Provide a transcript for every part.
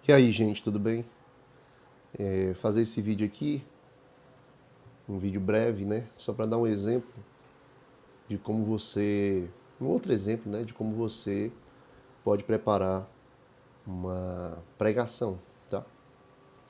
E aí, gente, tudo bem? Fazer esse vídeo aqui, um vídeo breve, né? Só para dar um exemplo de como você, um outro exemplo, né? De como você pode preparar uma pregação, tá?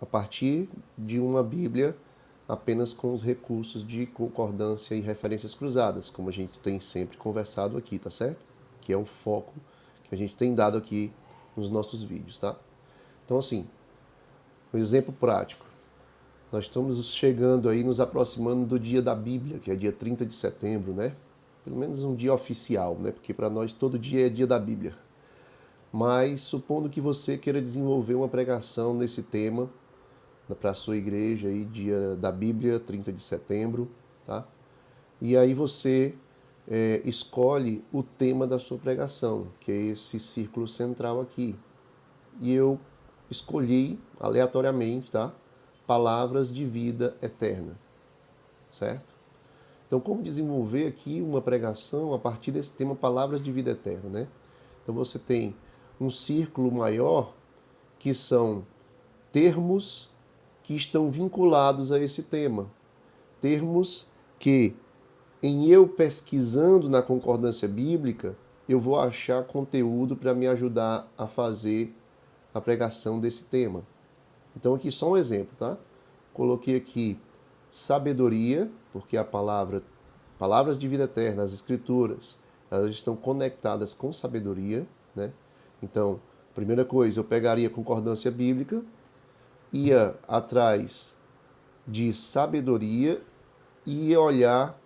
A partir de uma Bíblia apenas com os recursos de concordância e referências cruzadas, como a gente tem sempre conversado aqui, tá certo? Que é o foco que a gente tem dado aqui nos nossos vídeos, tá? Então, assim, um exemplo prático. Nós estamos chegando aí, nos aproximando do dia da Bíblia, que é dia 30 de setembro, né? Pelo menos um dia oficial, né? Porque para nós todo dia é dia da Bíblia. Mas supondo que você queira desenvolver uma pregação nesse tema para a sua igreja aí, dia da Bíblia, 30 de setembro, tá? E aí você escolhe o tema da sua pregação, que é esse círculo central aqui. E eu escolhi aleatoriamente, tá? Palavras de vida eterna, certo? Então, como desenvolver aqui uma pregação a partir desse tema palavras de vida eterna, né? Então você tem um círculo maior que são termos que estão vinculados a esse tema. Termos que, em eu pesquisando na concordância bíblica, eu vou achar conteúdo para me ajudar a fazer a pregação desse tema. Então aqui só um exemplo, tá? Coloquei aqui sabedoria, porque a palavras de vida eterna, as escrituras, elas estão conectadas com sabedoria, né? Então, primeira coisa, eu pegaria a concordância bíblica, ia atrás de sabedoria e ia olhar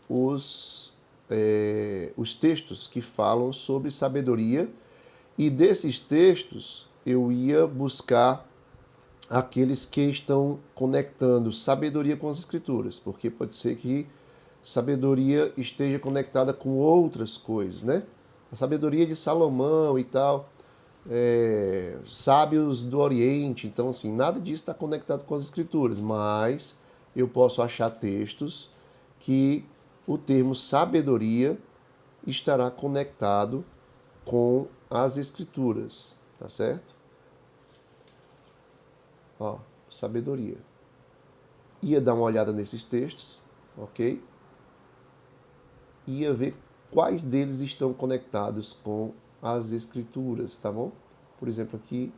os textos que falam sobre sabedoria, e desses textos eu ia buscar aqueles que estão conectando sabedoria com as escrituras, porque pode ser que sabedoria esteja conectada com outras coisas, né? A sabedoria de Salomão e tal, sábios do Oriente, então assim, nada disso está conectado com as escrituras, mas eu posso achar textos que o termo sabedoria estará conectado com as escrituras, tá certo? Ó, sabedoria. Ia dar uma olhada nesses textos, ok? Ia ver quais deles estão conectados com as escrituras, tá bom? Por exemplo, aqui,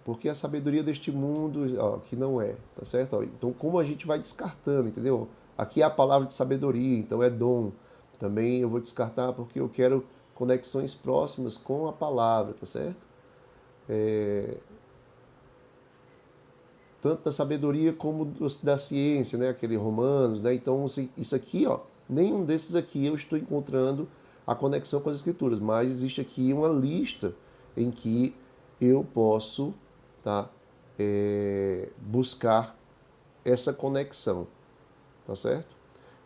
porque a sabedoria deste mundo, ó, que não é, tá certo? Ó, então, como a gente vai descartando, entendeu? Aqui é a palavra de sabedoria, então é dom. Também eu vou descartar porque eu quero conexões próximas com a palavra, tá certo? Tanto da sabedoria como da ciência, né? Aquele Romanos, né? Então, isso aqui, ó, nenhum desses aqui eu estou encontrando a conexão com as escrituras, mas existe aqui uma lista em que eu posso, tá, buscar essa conexão, tá certo?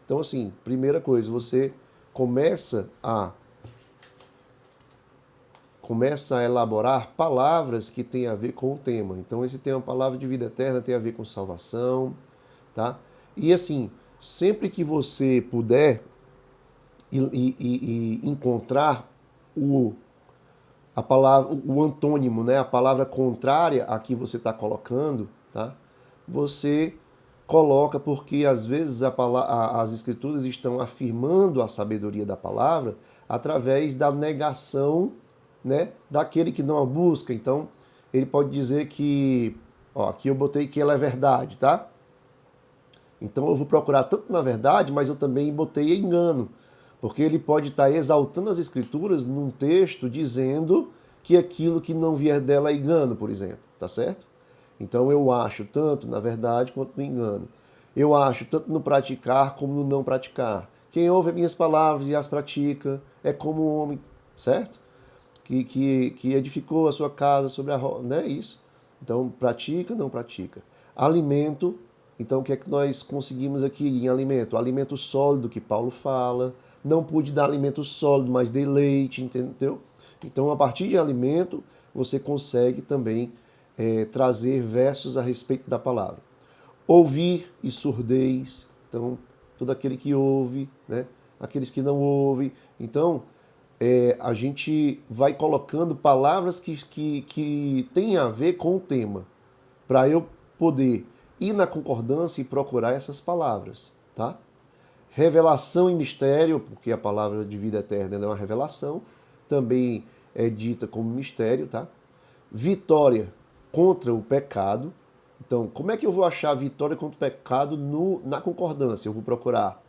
Então, assim, primeira coisa, você começa a começa a elaborar palavras que têm a ver com o tema. Então, esse tema, palavra de vida eterna, tem a ver com salvação, tá? E assim, sempre que você puder e encontrar o, a palavra, o antônimo, né? A palavra contrária a que você está colocando, tá? Você coloca, porque às vezes as escrituras estão afirmando a sabedoria da palavra através da negação, né, daquele que não a busca. Então, ele pode dizer que, ó, aqui eu botei que ela é verdade, tá? Então eu vou procurar tanto na verdade, mas eu também botei engano, porque ele pode estar exaltando as escrituras num texto dizendo que aquilo que não vier dela é engano, por exemplo, tá certo? Então eu acho tanto na verdade quanto no engano. Eu acho tanto no praticar como no não praticar. Quem ouve as minhas palavras e as pratica é como um homem, certo? Que edificou a sua casa sobre a rocha, não é isso? Então, pratica, não pratica. Alimento, então o que é que nós conseguimos aqui em alimento? Alimento sólido que Paulo fala, não pude dar alimento sólido, mas dei leite, entendeu? Então, a partir de alimento, você consegue também trazer versos a respeito da palavra. Ouvir e surdez, então, todo aquele que ouve, né? Aqueles que não ouvem. Então, a gente vai colocando palavras que têm a ver com o tema, para eu poder ir na concordância e procurar essas palavras, tá? Revelação e mistério, porque a palavra de vida eterna é uma revelação, também é dita como mistério, tá? Vitória contra o pecado. Então, como é que eu vou achar a vitória contra o pecado na concordância? Eu vou procurar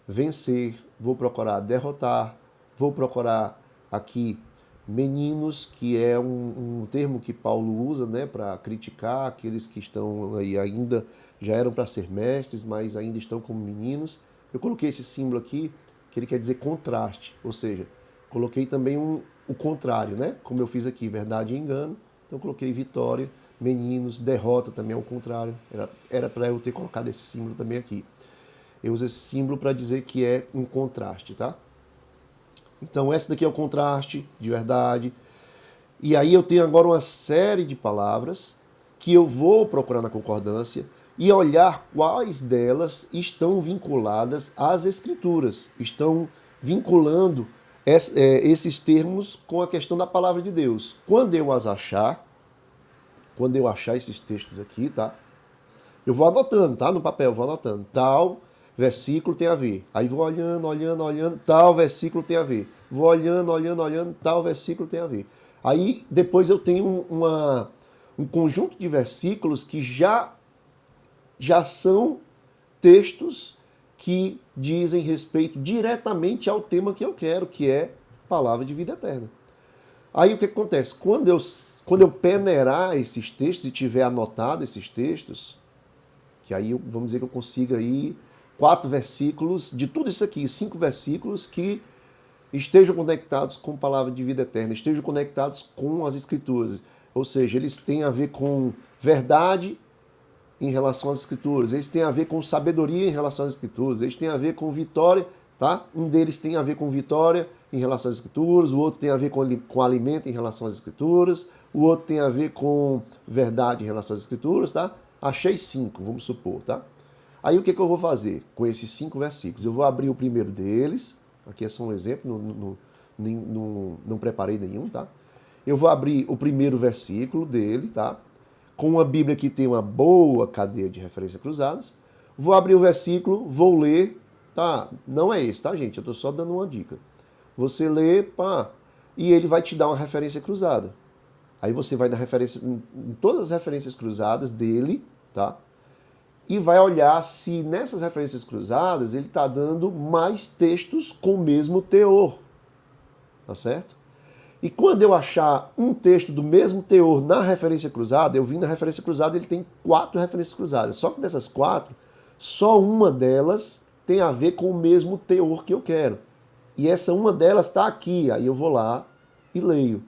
vencer, vou procurar derrotar, vou procurar aqui meninos, que é um termo que Paulo usa, né, para criticar aqueles que estão aí ainda, já eram para ser mestres, mas ainda estão como meninos. Eu coloquei esse símbolo aqui, que ele quer dizer contraste, ou seja, coloquei também o contrário, né, como eu fiz aqui, verdade e engano. Então coloquei vitória, meninos, derrota também ao contrário. Era para eu ter colocado esse símbolo também aqui. Eu uso esse símbolo para dizer que é um contraste, tá? Então, esse daqui é o contraste de verdade. E aí eu tenho agora uma série de palavras que eu vou procurar na concordância e olhar quais delas estão vinculadas às Escrituras, estão vinculando esses termos com a questão da palavra de Deus. Quando eu achar esses textos aqui, tá? Eu vou anotando, tá? No papel, vou anotando. Tal versículo tem a ver. Aí vou olhando, tal versículo tem a ver. Vou olhando, tal versículo tem a ver. Aí depois eu tenho um conjunto de versículos que já são textos que dizem respeito diretamente ao tema que eu quero, que é palavra de vida eterna. Aí o que acontece? Quando eu peneirar esses textos e tiver anotado esses textos, que aí vamos dizer que eu consiga aí 4 versículos de tudo isso aqui, 5 versículos que estejam conectados com a palavra de vida eterna, estejam conectados com as Escrituras. Ou seja, eles têm a ver com verdade em relação às Escrituras, eles têm a ver com sabedoria em relação às Escrituras, eles têm a ver com vitória, tá? Um deles tem a ver com vitória em relação às Escrituras, o outro tem a ver com alimento em relação às Escrituras, o outro tem a ver com verdade em relação às Escrituras, tá? Achei 5, vamos supor, tá? Aí o que eu vou fazer com esses 5 versículos? Eu vou abrir o primeiro deles, aqui é só um exemplo, não preparei nenhum, tá? Eu vou abrir o primeiro versículo dele, tá? Com uma Bíblia que tem uma boa cadeia de referências cruzadas. Vou abrir o versículo, vou ler, tá? Não é esse, tá, gente? Eu tô só dando uma dica. Você lê, pá, e ele vai te dar uma referência cruzada. Aí você vai dar referência em todas as referências cruzadas dele, tá? E vai olhar se nessas referências cruzadas ele está dando mais textos com o mesmo teor, tá certo? E quando eu achar um texto do mesmo teor na referência cruzada, eu vim na referência cruzada, ele tem 4 referências cruzadas. Só que dessas 4, só uma delas tem a ver com o mesmo teor que eu quero. E essa uma delas está aqui, aí eu vou lá e leio.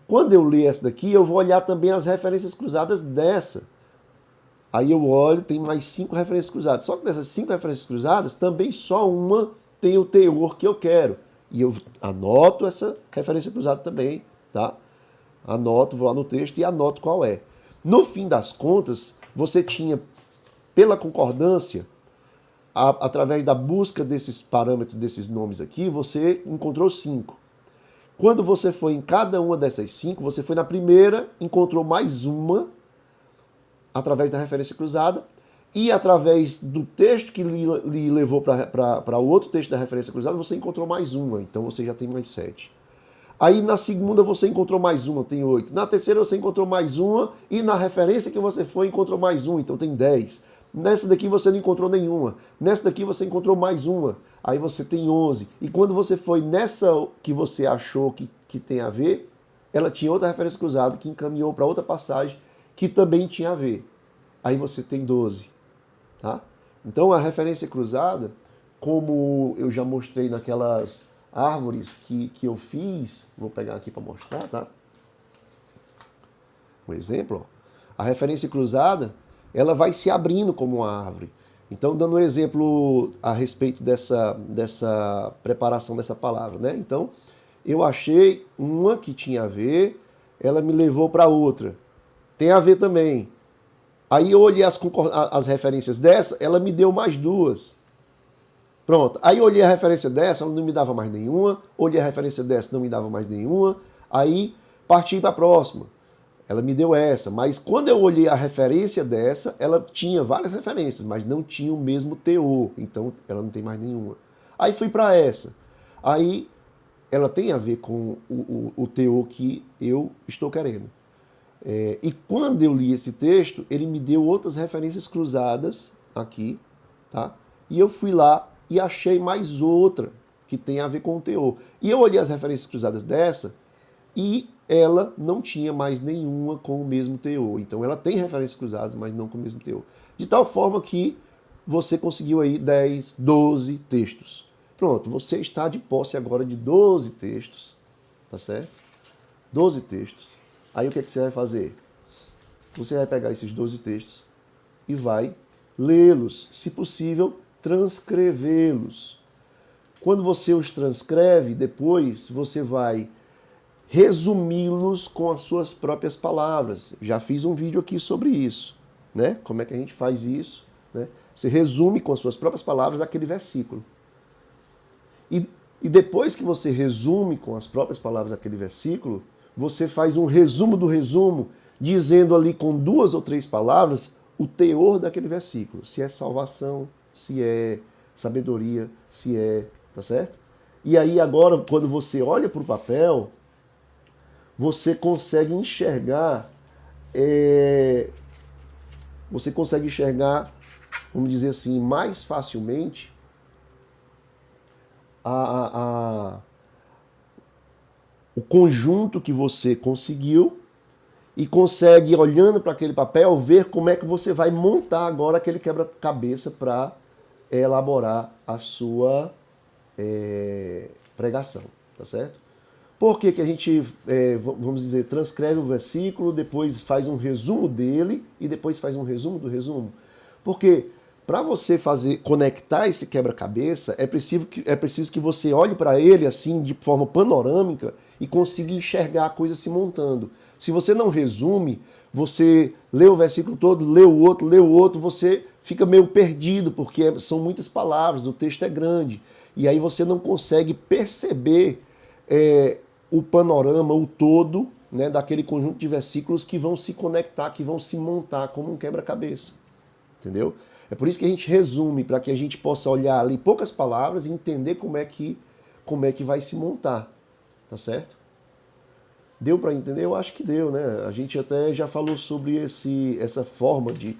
Quando eu ler essa daqui, eu vou olhar também as referências cruzadas dessa. Aí eu olho, tem mais 5 referências cruzadas. Só que dessas 5 referências cruzadas, também só uma tem o teor que eu quero. E eu anoto essa referência cruzada também, tá? Anoto, vou lá no texto e anoto qual é. No fim das contas, você tinha, pela concordância, através da busca desses parâmetros, desses nomes aqui, você encontrou 5. Quando você foi em cada uma dessas 5, você foi na primeira, encontrou mais uma, através da referência cruzada, e através do texto que lhe levou para o outro texto da referência cruzada, você encontrou mais uma, então você já tem mais 7. Aí na segunda você encontrou mais uma, tem 8. Na terceira você encontrou mais uma, e na referência que você foi encontrou mais uma, então tem 10. Nessa daqui você não encontrou nenhuma. Nessa daqui você encontrou mais uma, aí você tem 11. E quando você foi nessa que você achou que tem a ver, ela tinha outra referência cruzada que encaminhou para outra passagem que também tinha a ver. Aí você tem 12. Tá? Então a referência cruzada, como eu já mostrei naquelas árvores que eu fiz, vou pegar aqui para mostrar, tá? Um exemplo, ó. A referência cruzada, ela vai se abrindo como uma árvore. Então, dando um exemplo a respeito dessa preparação dessa palavra, né? Então, eu achei uma que tinha a ver, ela me levou para outra. Tem a ver também. Aí eu olhei as referências dessa, ela me deu mais 2. Pronto. Aí eu olhei a referência dessa, ela não me dava mais nenhuma. Olhei a referência dessa, não me dava mais nenhuma. Aí parti para a próxima. Ela me deu essa. Mas quando eu olhei a referência dessa, ela tinha várias referências, mas não tinha o mesmo teor. Então ela não tem mais nenhuma. Aí fui para essa. Aí ela tem a ver com o teor que eu estou querendo. E quando eu li esse texto, ele me deu outras referências cruzadas aqui, tá? E eu fui lá e achei mais outra que tem a ver com o teor. E eu olhei as referências cruzadas dessa e ela não tinha mais nenhuma com o mesmo teor. Então ela tem referências cruzadas, mas não com o mesmo teor. De tal forma que você conseguiu aí 10, 12 textos. Pronto, você está de posse agora de 12 textos, tá certo? 12 textos. Aí o que é que você vai fazer? Você vai pegar esses 12 textos e vai lê-los, se possível, transcrevê-los. Quando você os transcreve, depois você vai resumi-los com as suas próprias palavras. Já fiz um vídeo aqui sobre isso, né? Como é que a gente faz isso, né? Você resume com as suas próprias palavras aquele versículo. E depois que você resume com as próprias palavras aquele versículo, você faz um resumo do resumo, dizendo ali com 2 ou 3 palavras o teor daquele versículo. Se é salvação, se é sabedoria, se é... Tá certo? E aí agora, quando você olha para o papel, você consegue enxergar... Você consegue enxergar, vamos dizer assim, mais facilmente o conjunto que você conseguiu e consegue, olhando para aquele papel, ver como é que você vai montar agora aquele quebra-cabeça para elaborar a sua pregação, tá certo? Por que que a gente, vamos dizer, transcreve o versículo, depois faz um resumo dele e depois faz um resumo do resumo? Porque para você conectar esse quebra-cabeça, é preciso que você olhe para ele assim de forma panorâmica e consiga enxergar a coisa se montando. Se você não resume, você lê o versículo todo, lê o outro, você fica meio perdido, porque são muitas palavras, o texto é grande. E aí você não consegue perceber o panorama, o todo, né, daquele conjunto de versículos que vão se conectar, que vão se montar como um quebra-cabeça. Entendeu? É por isso que a gente resume, para que a gente possa olhar ali poucas palavras e entender como é que vai se montar. Tá certo? Deu para entender? Eu acho que deu, né? A gente até já falou sobre essa forma de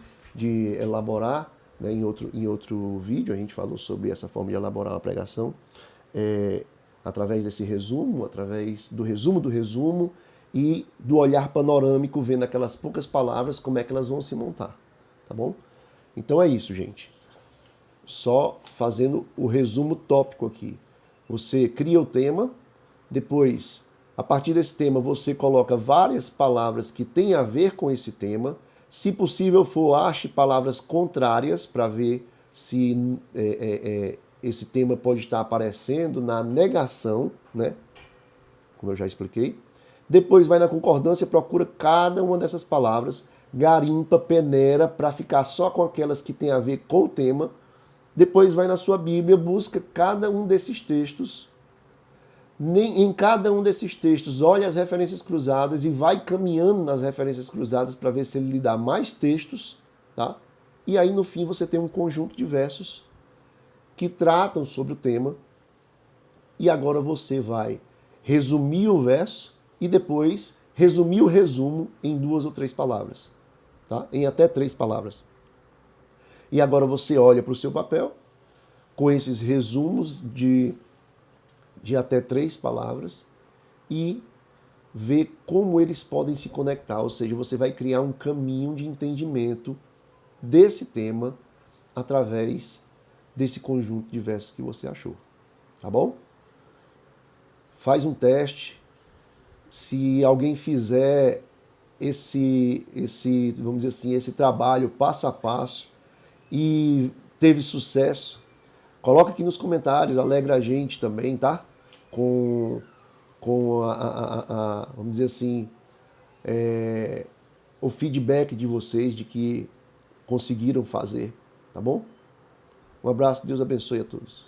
elaborar, né? Em outro vídeo a gente falou sobre essa forma de elaborar uma pregação, através desse resumo, através do resumo e do olhar panorâmico, vendo aquelas poucas palavras, como é que elas vão se montar. Tá bom? Então é isso, gente. Só fazendo o resumo tópico aqui. Você cria o tema, depois, a partir desse tema, você coloca várias palavras que têm a ver com esse tema. Se possível for, ache palavras contrárias para ver se esse tema pode estar aparecendo na negação, né? Como eu já expliquei. Depois vai na concordância, procura cada uma dessas palavras, garimpa, peneira, para ficar só com aquelas que têm a ver com o tema. Depois vai na sua Bíblia, busca cada um desses textos. Em cada um desses textos, olha as referências cruzadas e vai caminhando nas referências cruzadas para ver se ele lhe dá mais textos, tá? E aí no fim você tem um conjunto de versos que tratam sobre o tema. E agora você vai resumir o verso e depois resumir o resumo em 2 ou 3 palavras. Tá? Em até 3 palavras. E agora você olha para o seu papel com esses resumos de até 3 palavras e vê como eles podem se conectar, ou seja, você vai criar um caminho de entendimento desse tema através desse conjunto de versos que você achou. Tá bom? Faz um teste. Se alguém fizer vamos dizer assim, esse trabalho passo a passo e teve sucesso, coloca aqui nos comentários, alegra a gente também, tá? Com vamos dizer assim, o feedback de vocês de que conseguiram fazer, tá bom? Um abraço, Deus abençoe a todos.